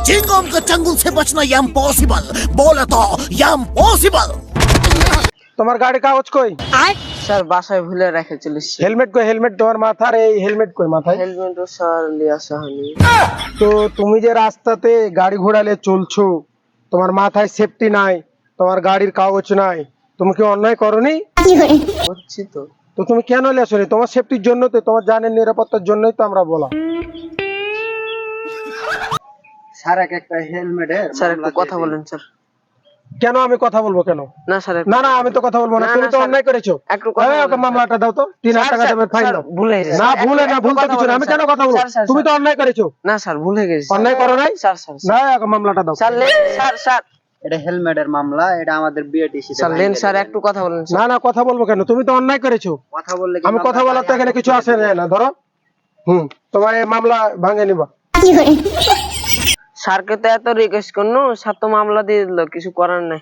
चिंगम के चंगुल से बचना इम्पॉसिबल, बोले तो इम्पॉसिबल। তোমার গাড়ি কাগজ কই? স্যার বাসায় ভুলে রেখে চলেছি। হেলমেট কই? হেলমেট তোমার মাথার এই হেলমেট কই মাথায়? হেলমেটও স্যার লিয়ে আসা হয়নি। তো তুমি যে রাস্তাতে গাড়ি ঘোড়ালে চলছো, তোমার মাথায় সেফটি নাই, তোমার গাড়ির কাগজ নাই, তুমি কি অন্যায় করনি? করছি তো। তো তুমি কেন লেসনি? তোমার সেফটির জন্য তো, তোমার জানের নিরাপত্তার জন্যই তো আমরা বলা। স্যার একটা হেলমেটের স্যার একটু কথা বলেন স্যার। কেন আমি কথা বলবো কেন? না স্যার না না, আমি তো কথা বলবো না, না, তুমি না, তো স্যার, অন্যায় করেছো। একটু কথা বলেন, ওকে মামলাটা দাও তো, 3000 টাকা দেবেন ফাইন দাও। ভুলে গেছি। না ভুলে না, ভুল তো কিছু না, আমি কেন কথা বলবো? তুমি তো অন্যায় করেছো। না স্যার ভুলে গেছি। অন্যায় করো নাই? স্যার স্যার না, ওকে মামলাটা দাও। স্যার স্যার স্যার এটা হেলমেটের মামলা, এটা আমাদের বিএটিসি স্যার লেন স্যার একটু কথা বলেন স্যার। না না, কথা বলবো কেন? তুমি তো অন্যায় করেছো। কথা বললে আমি কথা বলার তো এখানে কিছু আসে না, ধরো। তোমার এই মামলা ভাঙে নিবা। স্যারকে তো এত রিকোয়েস্ট করনু, স্যার তো মামলা দিয়ে দিল, কিছু করার নাই।